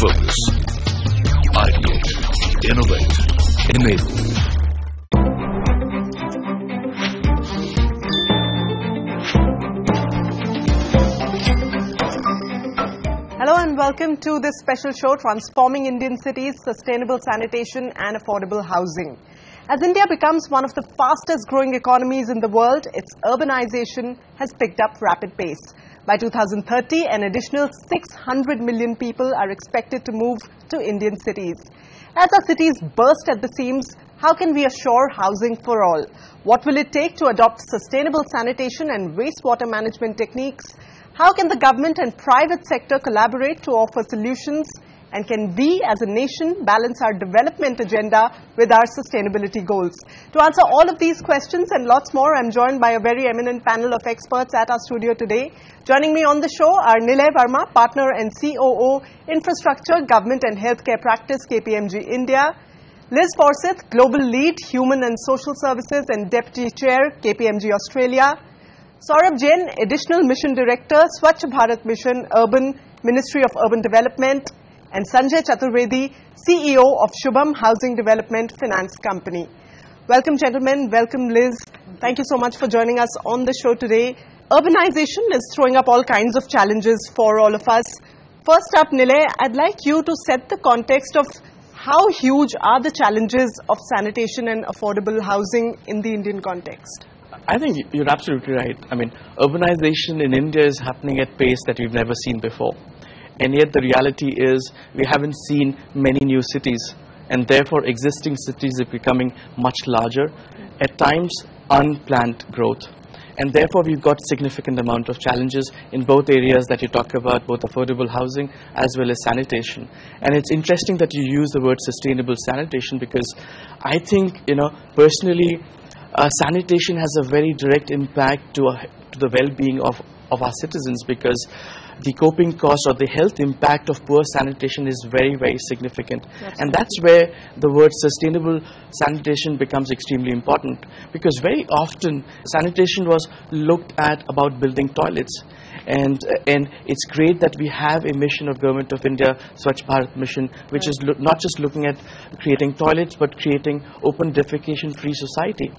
Focus. Ideate. Innovate. Enable. Hello and welcome to this special show, Transforming Indian Cities, Sustainable Sanitation and Affordable Housing. As India becomes one of the fastest growing economies in the world, its urbanization has picked up rapid pace. By 2030, an additional 600 million people are expected to move to Indian cities. As our cities burst at the seams, how can we assure housing for all? What will it take to adopt sustainable sanitation and wastewater management techniques? How can the government and private sector collaborate to offer solutions? And can we as a nation balance our development agenda with our sustainability goals? To answer all of these questions and lots more, I'm joined by a very eminent panel of experts at our studio today. Joining me on the show are Nilay Verma, Partner and COO, Infrastructure, Government and Healthcare Practice, KPMG India. Liz Forsyth, Global Lead, Human and Social Services and Deputy Chair, KPMG Australia. Saurabh Jain, Additional Mission Director, Swachh Bharat Mission, Urban, Ministry of Urban Development, and Sanjay Chaturvedi, CEO of Shubham Housing Development Finance Company. Welcome, gentlemen. Welcome, Liz. Thank you so much for joining us on the show today. Urbanization is throwing up all kinds of challenges for all of us. First up, Nilay, I'd like you to set the context of how huge are the challenges of sanitation and affordable housing in the Indian context? I think you're absolutely right. I mean, urbanization in India is happening at pace that we've never seen before. And yet the reality is we haven't seen many new cities, and therefore existing cities are becoming much larger, at times unplanned growth. And therefore we've got significant amount of challenges in both areas that you talk about, both affordable housing as well as sanitation. And it's interesting that you use the word sustainable sanitation, because I think, personally, sanitation has a very direct impact to the well-being of our citizens, because the coping cost or the health impact of poor sanitation is very, very significant. Absolutely. And that's where the word sustainable sanitation becomes extremely important, because very often sanitation was looked at about building toilets. And it's great that we have a mission of Government of India, Swachh Bharat Mission, which is not just looking at creating toilets, but creating open defecation-free society.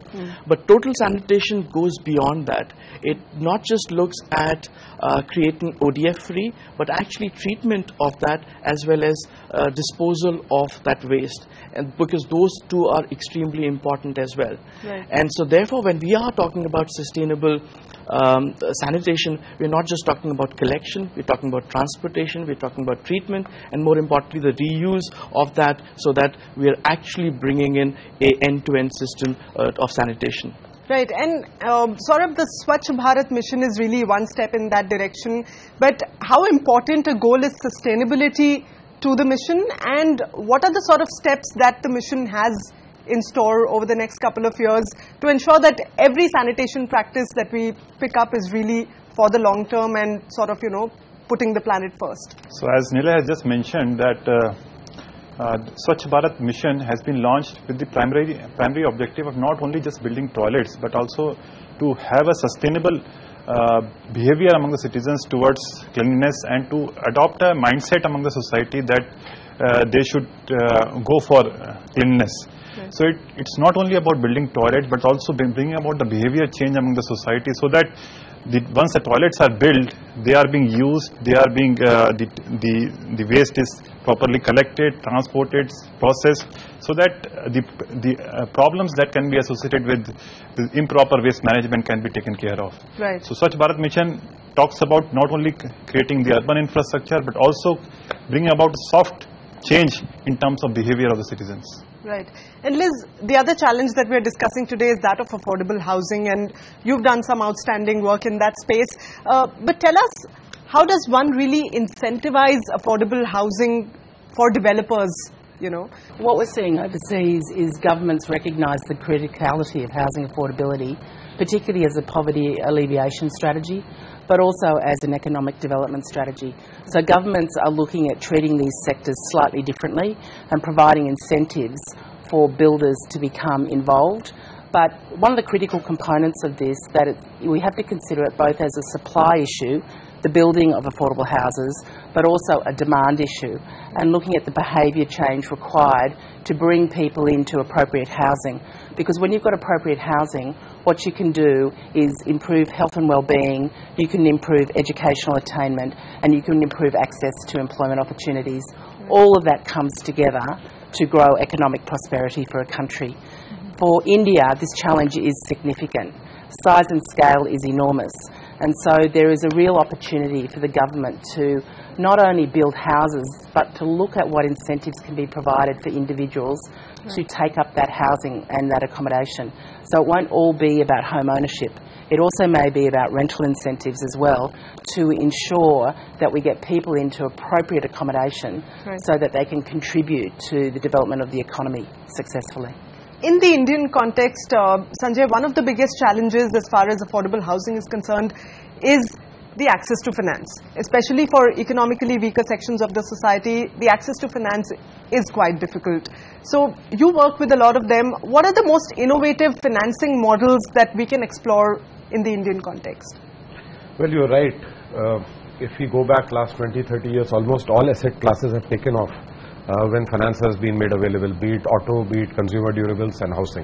But total sanitation goes beyond that. It not just looks at creating ODF-free, but actually treatment of that as well as disposal of that waste. And because those two are extremely important as well. Right. And so therefore, when we are talking about sustainable sanitation, we're not just talking about collection, we're talking about transportation, we're talking about treatment, and more importantly the reuse of that, so that we're actually bringing in a end-to-end system of sanitation. Right, and Saurabh, the Swachh Bharat mission is really one step in that direction, but how important a goal is sustainability to the mission, and what are the sort of steps that the mission has in store over the next couple of years to ensure that every sanitation practice that we pick up is really for the long term and sort of, putting the planet first? So as Nilay has just mentioned that Swachh Bharat mission has been launched with the primary objective of not only just building toilets, but also to have a sustainable behavior among the citizens towards cleanliness, and to adopt a mindset among the society that they should go for cleanliness. Okay. So it's not only about building toilets, but also bringing about the behavior change among the society, so that once the toilets are built, they are being used, they are being the waste is properly collected, transported, processed, so that the problems that can be associated with improper waste management can be taken care of. Right. So Swachh Bharat Mission talks about not only creating the urban infrastructure, but also bringing about soft change in terms of behavior of the citizens. Right. And Liz, the other challenge that we're discussing today is that of affordable housing, and you've done some outstanding work in that space. But tell us, how does one really incentivize affordable housing for developers, What we're seeing overseas is governments recognise the criticality of housing affordability, particularly as a poverty alleviation strategy, but also as an economic development strategy. So governments are looking at treating these sectors slightly differently and providing incentives for builders to become involved. But one of the critical components of this, we have to consider it both as a supply issue the building of affordable houses, but also a demand issue, and looking at the behaviour change required to bring people into appropriate housing. Because when you've got appropriate housing, what you can do is improve health and well-being, you can improve educational attainment, and you can improve access to employment opportunities. All of that comes together to grow economic prosperity for a country. For India, this challenge is significant. Size and scale is enormous, and so there is a real opportunity for the government to not only build houses, but to look at what incentives can be provided for individuals to take up that housing and that accommodation. So it won't all be about home ownership. It also may be about rental incentives as well, to ensure that we get people into appropriate accommodation so that they can contribute to the development of the economy successfully. In the Indian context, Sanjay, one of the biggest challenges as far as affordable housing is concerned is the access to finance. Especially for economically weaker sections of the society, the access to finance is quite difficult. So you work with a lot of them. What are the most innovative financing models that we can explore in the Indian context? Well, you're right. If we go back last 20-30 years, almost all asset classes have taken off when finance has been made available, be it auto, be it consumer durables and housing.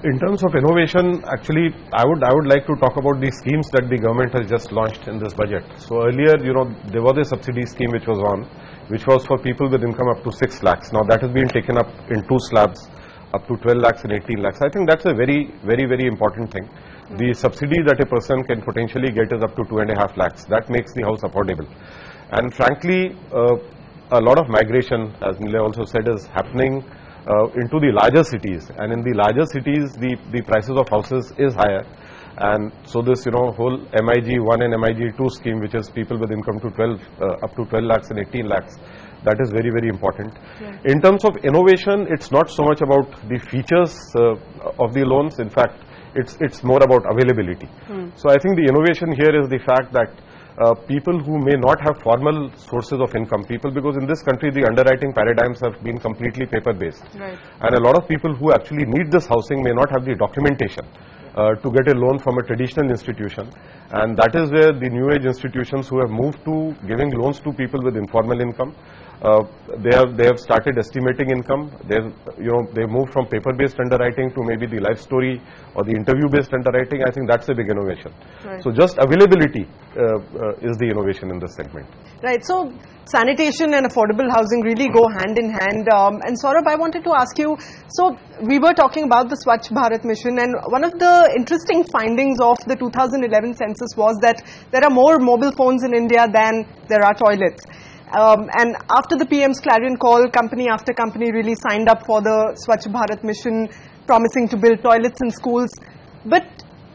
In terms of innovation, actually, I would like to talk about the schemes that the government has just launched in this budget. So earlier, there was a subsidy scheme which was for people with income up to 6 lakhs. Now that has been taken up in 2 slabs, up to 12 lakhs and 18 lakhs. I think that's a very, very, very important thing. The subsidy that a person can potentially get is up to 2.5 lakhs. That makes the house affordable. And frankly, a lot of migration, as Nilay also said, is happening into the larger cities, and in the larger cities the prices of houses is higher, and so this whole MIG1 and MIG2 scheme, which is people with income to up to 12 lakhs and 18 lakhs, that is very, very important. In terms of innovation, it's not so much about the features of the loans. In fact, it's more about availability. So I think the innovation here is the fact that people who may not have formal sources of income, because in this country the underwriting paradigms have been completely paper based, and a lot of people who actually need this housing may not have the documentation to get a loan from a traditional institution, and that is where the new age institutions who have moved to giving loans to people with informal income, they have started estimating income. They moved from paper based underwriting to maybe the life story or the interview based underwriting. I think that's a big innovation. So just availability is the innovation in this segment. Right. So sanitation and affordable housing really go hand in hand. And Saurabh, I wanted to ask you, so we were talking about the Swachh Bharat mission, and one of the interesting findings of the 2011 census was that there are more mobile phones in India than there are toilets. And after the PM's clarion call, company after company really signed up for the Swachh Bharat mission, promising to build toilets in schools. But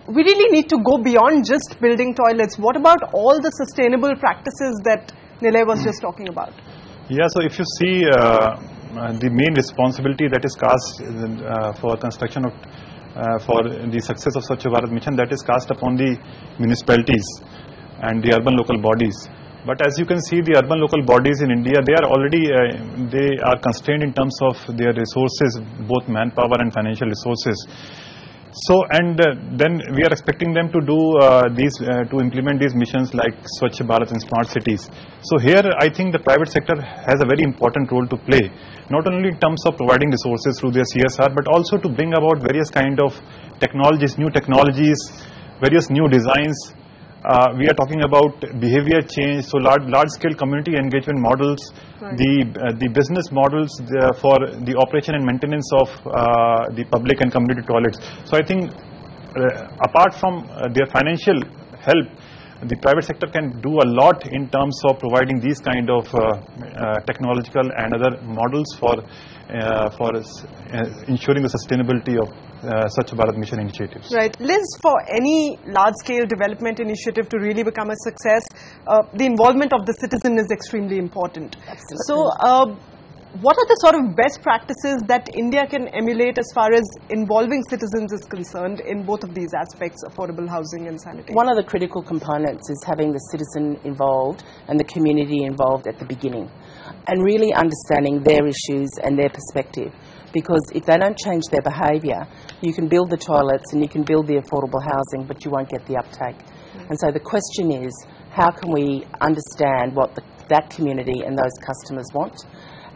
we really need to go beyond just building toilets. What about all the sustainable practices that Nilay was just talking about? Yeah, so if you see the main responsibility that is cast for construction of, for the success of Swachh Bharat mission, that is cast upon the municipalities and the urban local bodies. But as you can see, the urban local bodies in India, they are already they are constrained in terms of their resources, both manpower and financial resources. So, and then we are expecting them to do to implement these missions like Swachh Bharat and smart cities. So here, I think the private sector has a very important role to play, not only in terms of providing resources through their CSR, but also to bring about various kind of technologies, new technologies, various new designs. We are talking about behavior change, so large-scale community engagement models, the business models for the operation and maintenance of the public and community toilets. So I think apart from their financial help, the private sector can do a lot in terms of providing these kind of technological and other models for ensuring the sustainability of Swachh Bharat mission initiatives. Right. Liz, for any large-scale development initiative to really become a success, the involvement of the citizen is extremely important. Absolutely. So, what are the sort of best practices that India can emulate as far as involving citizens is concerned in both of these aspects, affordable housing and sanitation? One of the critical components is having the citizen involved and the community involved at the beginning, and really understanding their issues and their perspective. Because if they don't change their behaviour, you can build the toilets and you can build the affordable housing, but you won't get the uptake. And so the question is, how can we understand what that community and those customers want,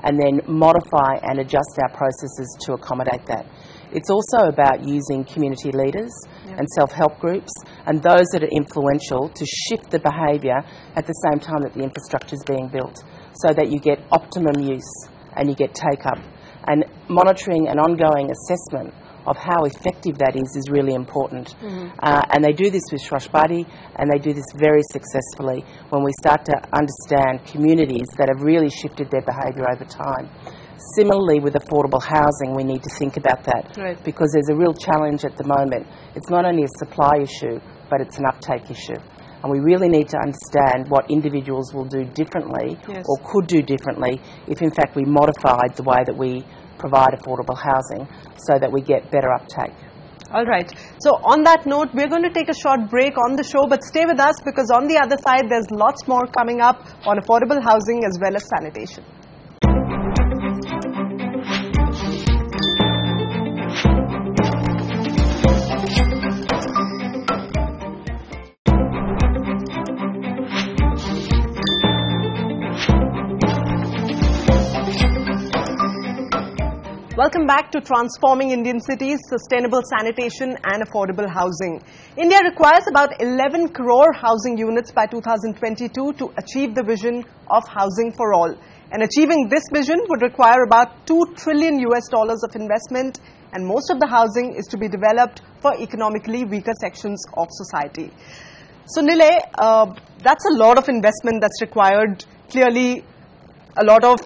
and then modify and adjust our processes to accommodate that. It's also about using community leaders and self-help groups and those that are influential to shift the behaviour at the same time that the infrastructure is being built, so that you get optimum use and you get take-up. And monitoring and ongoing assessment of how effective that is really important. And they do this with Shrashbadi, and they do this very successfully when we start to understand communities that have really shifted their behaviour over time. Similarly, with affordable housing, we need to think about that, because there's a real challenge at the moment. It's not only a supply issue, but it's an uptake issue. And we really need to understand what individuals will do differently or could do differently if, in fact, we modified the way that we provide affordable housing so that we get better uptake. All right. So on that note, we're going to take a short break on the show, but stay with us, because on the other side, there's lots more coming up on affordable housing as well as sanitation. Welcome back to Transforming Indian Cities, Sustainable Sanitation and Affordable Housing. India requires about 11 crore housing units by 2022 to achieve the vision of housing for all. And achieving this vision would require about $2 trillion of investment, and most of the housing is to be developed for economically weaker sections of society. So Nilay, that's a lot of investment that's required. Clearly, a lot of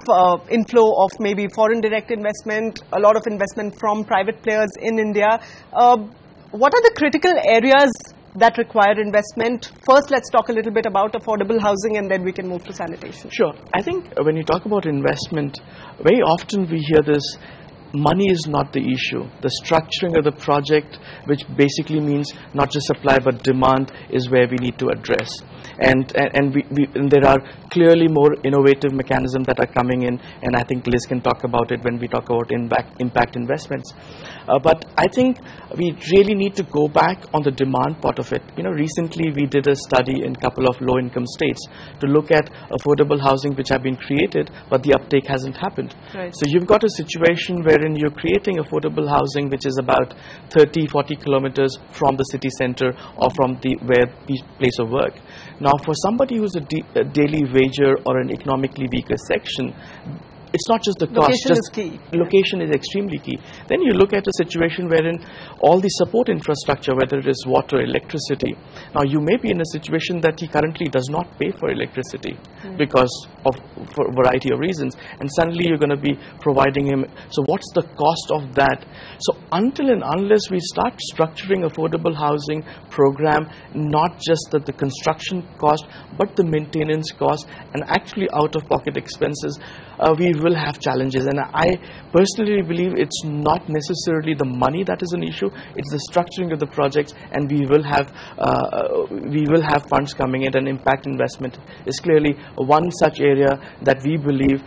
inflow of maybe foreign direct investment, a lot of investment from private players in India. What are the critical areas that require investment? First, let's talk a little bit about affordable housing, and then we can move to sanitation. Sure. I think when you talk about investment, very often we hear this: money is not the issue. The structuring of the project, which basically means not just supply but demand, is where we need to address. And there are clearly more innovative mechanisms that are coming in, and I think Liz can talk about it when we talk about impact investments. But I think we really need to go back on the demand part of it. You know, recently we did a study in a couple of low-income states to look at affordable housing which have been created, but the uptake hasn't happened. So you've got a situation wherein you're creating affordable housing which is about 30-40 kilometers from the city center or from where place of work. Now, for somebody who's a daily wager or an economically weaker section, it's not just the cost. Location is key. Location is extremely key. Then you look at a situation wherein all the support infrastructure, whether it is water, electricity. Now, you may be in a situation that he currently does not pay for electricity because of for a variety of reasons, and suddenly you're going to be providing him. So what's the cost of that? So until and unless we start structuring affordable housing program, not just the construction cost, but the maintenance cost and actually out-of-pocket expenses, we will have challenges. And I personally believe it's not necessarily the money that is an issue, it's the structuring of the projects, and we will have funds coming in, and impact investment is clearly one such area that we believe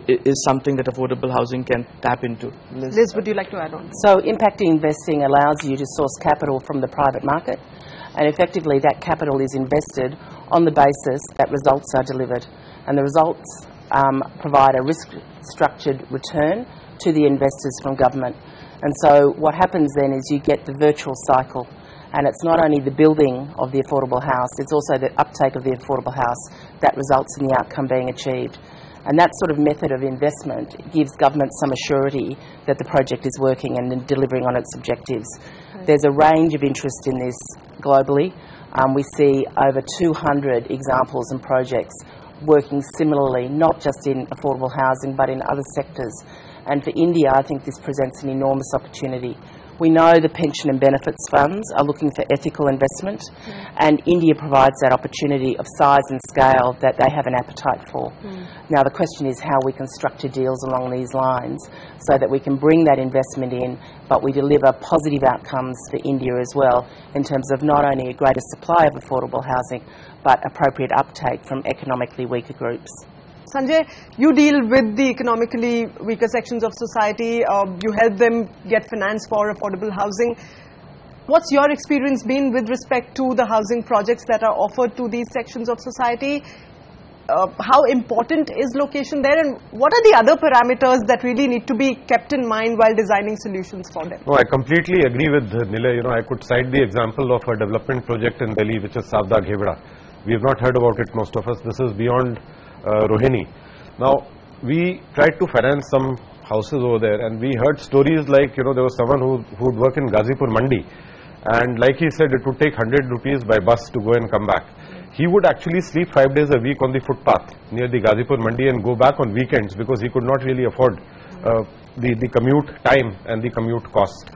is something that affordable housing can tap into. Liz, would you like to add on? So impact investing allows you to source capital from the private market, and effectively that capital is invested on the basis that results are delivered, and the results provide a risk-structured return to the investors from government. And so what happens then is you get the virtual cycle, and it's not only the building of the affordable house, it's also the uptake of the affordable house that results in the outcome being achieved. And that sort of method of investment gives government some assurity that the project is working and delivering on its objectives. There's a range of interest in this globally. We see over 200 examples and projects working similarly, not just in affordable housing but in other sectors. And for India, I think this presents an enormous opportunity. We know the pension and benefits funds are looking for ethical investment, and India provides that opportunity of size and scale that they have an appetite for. Now the question is how we can structure deals along these lines so that we can bring that investment in, but we deliver positive outcomes for India as well, in terms of not only a greater supply of affordable housing, but appropriate uptake from economically weaker groups. Sanjay, you deal with the economically weaker sections of society. You help them get finance for affordable housing. What's your experience been with respect to the housing projects that are offered to these sections of society? How important is location there, and what are the other parameters that really need to be kept in mind while designing solutions for them? No, I completely agree with Nilay. I could cite the example of a development project in Delhi, which is Savda Ghevda. We have not heard about it, most of us. This is beyond Rohini. Now, we tried to finance some houses over there, and we heard stories like, there was someone who would work in Ghazipur Mandi, and like he said, it would take 100 rupees by bus to go and come back. He would actually sleep 5 days a week on the footpath near the Ghazipur Mandi and go back on weekends because he could not really afford the commute time and the commute cost.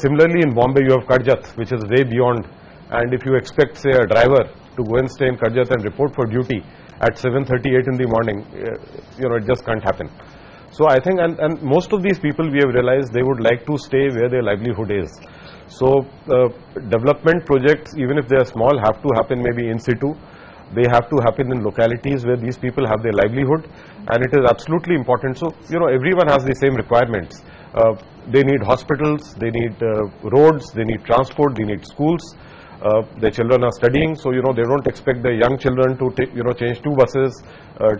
Similarly, in Bombay, you have Karjat, which is way beyond, and if you expect, say, a driver to go and stay in Karjat and report for duty at 7:38 in the morning, it just can't happen. So I think, and most of these people, we have realized they would like to stay where their livelihood is. So development projects, even if they are small, have to happen maybe in situ. They have to happen in localities where these people have their livelihood, and it is absolutely important. So, everyone has the same requirements. They need hospitals, they need roads, they need transport, they need schools. Their children are studying, so they don't expect the young children to take, change 2 buses,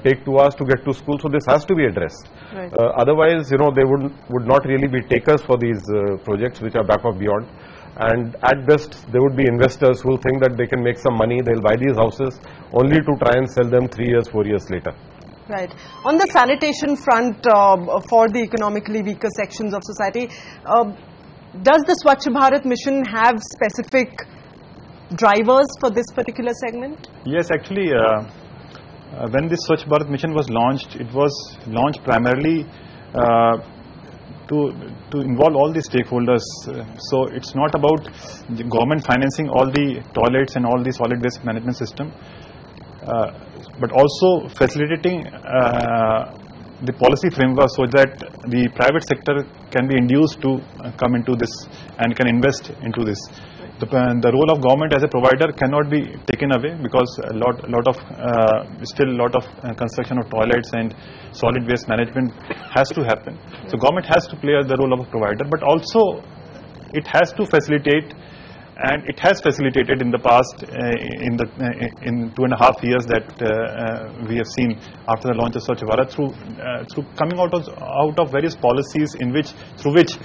take 2 hours to get to school. So this has to be addressed. Right. Otherwise, they would not really be takers for these projects which are back of beyond. And at best, there would be investors who will think that they can make some money. They'll buy these houses only to try and sell them 3 years, 4 years later. Right. On the sanitation front, for the economically weaker sections of society, does the Swachh Bharat mission have specific drivers for this particular segment? Yes, actually, when this Swachh Bharat mission was launched, it was launched primarily to involve all the stakeholders. So it's not about the government financing all the toilets and all the solid waste management system, but also facilitating the policy framework so that the private sector can be induced to come into this and can invest into this. The role of government as a provider cannot be taken away because still a lot of construction of toilets and solid waste management has to happen. So government has to play the role of a provider, but also it has to facilitate, and it has facilitated in the past in 2.5 years that we have seen after the launch of Swachh Bharat through coming out of various policies through which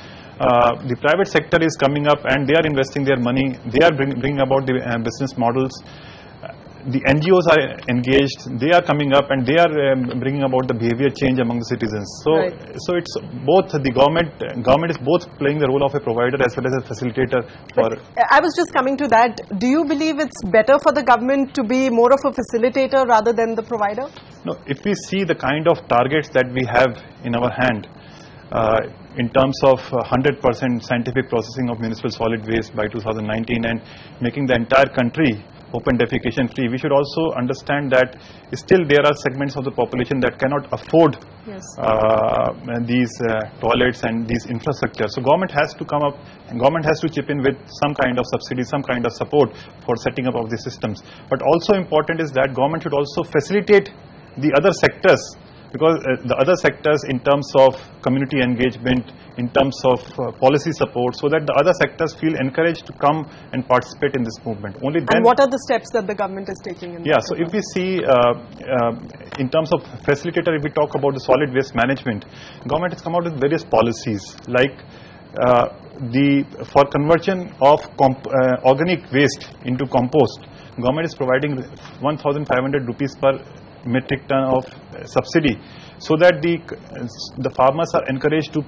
the private sector is coming up and they are investing their money. They are bringing about the business models. The NGOs are engaged. They are coming up and they are bringing about the behavior change among the citizens. So, right. So it's both the government is both playing the role of a provider as well as a facilitator. I was just coming to that. Do you believe it's better for the government to be more of a facilitator rather than the provider? No. If we see the kind of targets that we have in our hand, in terms of 100% scientific processing of municipal solid waste by 2019 and making the entire country open defecation free, we should also understand that still there are segments of the population that cannot afford these toilets and these infrastructure. So government has to come up and government has to chip in with some kind of subsidy, some kind of support for setting up of these systems. But also important is that government should also facilitate the other sectors, because the other sectors in terms of community engagement, in terms of policy support, so that the other sectors feel encouraged to come and participate in this movement. Only then. And what are the steps that the government is taking? So if we see in terms of facilitator, if we talk about the solid waste management, government has come out with various policies like for conversion of organic waste into compost. Government is providing 1,500 rupees per metric ton of subsidy, so that the farmers are encouraged to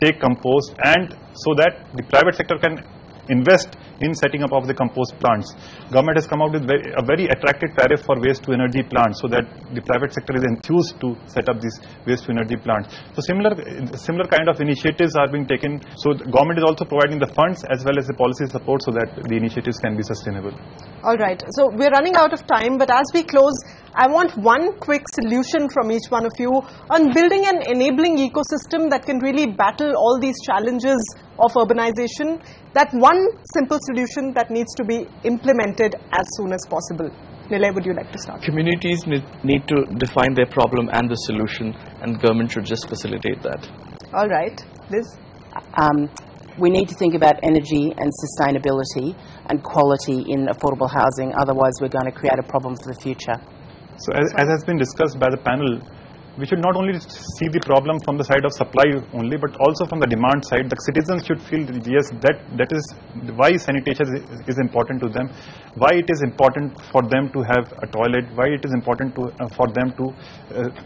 take compost, and so that the private sector can invest in setting up of the compost plants. Government has come out with a very attractive tariff for waste to energy plants, so that the private sector is enthused to set up these waste to energy plants. So similar kind of initiatives are being taken. So the government is also providing the funds as well as the policy support so that the initiatives can be sustainable. All right. So we're running out of time, but as we close, I want one quick solution from each one of you on building an enabling ecosystem that can really battle all these challenges of urbanization. That one simple solution that needs to be implemented as soon as possible. Nilay, would you like to start? Communities need to define their problem and the solution, and government should just facilitate that. All right. Liz? we need to think about energy and sustainability and quality in affordable housing, otherwise we're going to create a problem for the future. So as has been discussed by the panel, we should not only see the problem from the side of supply only, but also from the demand side. The citizens should feel that yes, that is why sanitation is important to them, why it is important for them to have a toilet, why it is important for them to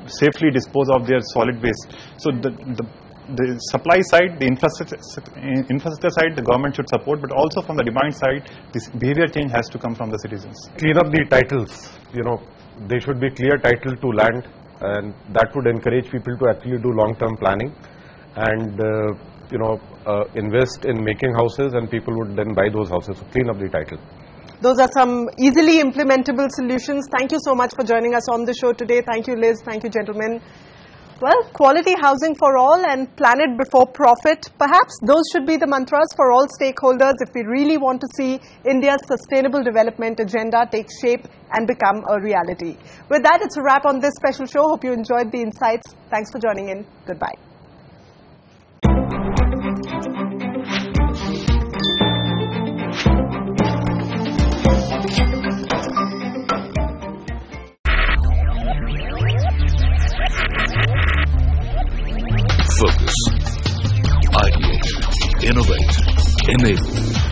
safely dispose of their solid waste. So the supply side, the infrastructure side, the government should support, but also from the demand side, this behavior change has to come from the citizens. Clean up the titles. There should be clear title to land, and that would encourage people to actually do long-term planning and invest in making houses, and people would then buy those houses. So clean up the title. Those are some easily implementable solutions. Thank you so much for joining us on the show today. Thank you, Liz. Thank you, gentlemen. Well, quality housing for all and planet before profit. Perhaps those should be the mantras for all stakeholders if we really want to see India's sustainable development agenda take shape and become a reality. With that, it's a wrap on this special show. Hope you enjoyed the insights. Thanks for joining in. Goodbye. Focus. Ideate. Innovate. Enable.